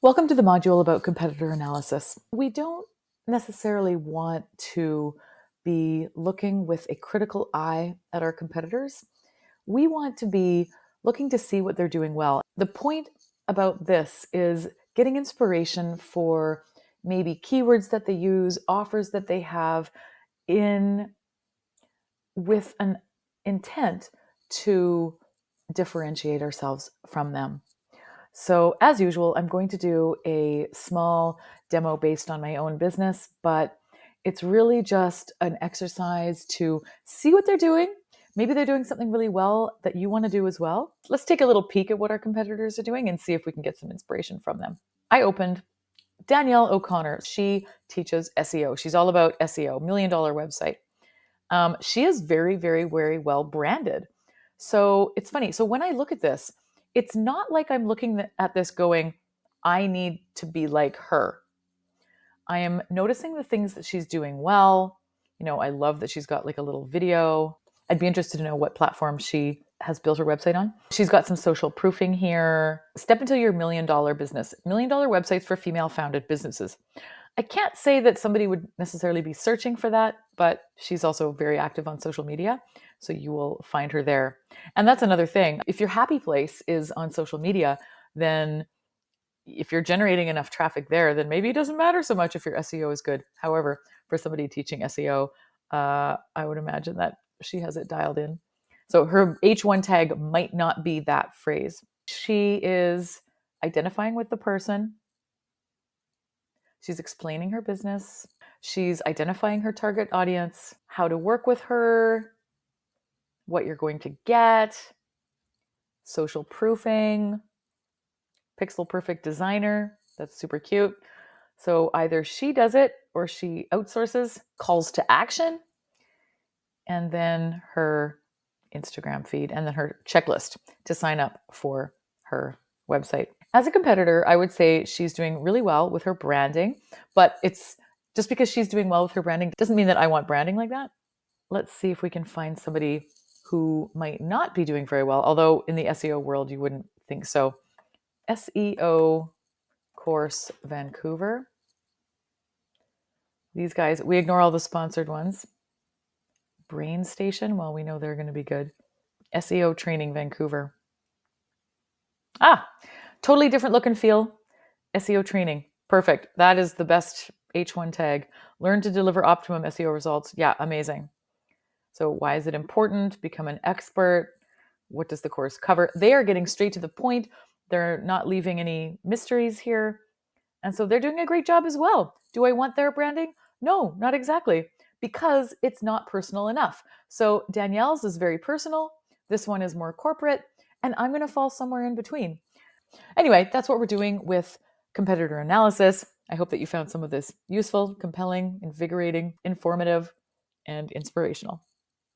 Welcome to the module about competitor analysis. We don't necessarily want to be looking with a critical eye at our competitors. We want to be looking to see what they're doing well. The point about this is getting inspiration for maybe keywords that they use, offers that they have in with an intent to differentiate ourselves from them. So, as usual, I'm going to do a small demo based on my own business, but it's really just an exercise to see what they're doing. Maybe they're doing something really well that you want to do as well. Let's take a little peek at what our competitors are doing and see if we can get some inspiration from them. I opened Danielle O'Connor. She teaches SEO. She's all about SEO, $1 million website. She is very, very, very well branded. So it's funny. So when I look at this, it's not like I'm looking at this going, I need to be like her. I am noticing the things that she's doing well. I love that she's got like a little video. I'd be interested to know what platform she has built her website on. She's got some social proofing here. Step into your $1 million business. $1 million websites for female founded businesses. I can't say that somebody would necessarily be searching for that, but she's also very active on social media. So you will find her there. And that's another thing. If your happy place is on social media, then if you're generating enough traffic there, then maybe it doesn't matter so much if your SEO is good. However, for somebody teaching SEO, I would imagine that she has it dialed in. So her H1 tag might not be that phrase. She is identifying with the person. She's explaining her business. She's identifying her target audience, how to work with her, what you're going to get, social proofing, pixel perfect designer. That's super cute. So either she does it or she outsources, calls to action, and then her Instagram feed, and then her checklist to sign up for her website. As a competitor, I would say she's doing really well with her branding, but it's just because she's doing well with her branding doesn't mean that I want branding like that. Let's see if we can find somebody who might not be doing very well, although in the SEO world, you wouldn't think so. SEO course Vancouver. These guys, we ignore all the sponsored ones. Brain Station, well, we know they're going to be good. SEO Training Vancouver. Totally different look and feel. SEO Training. Perfect. That is the best H1 tag. Learn to deliver optimum SEO results. Yeah, amazing. So why is it important? Become an expert. What does the course cover? They are getting straight to the point. They're not leaving any mysteries here. And so they're doing a great job as well. Do I want their branding? No, not exactly, because it's not personal enough. So Danielle's is very personal. This one is more corporate, and I'm going to fall somewhere in between. Anyway, that's what we're doing with competitor analysis. I hope that you found some of this useful, compelling, invigorating, informative, and inspirational.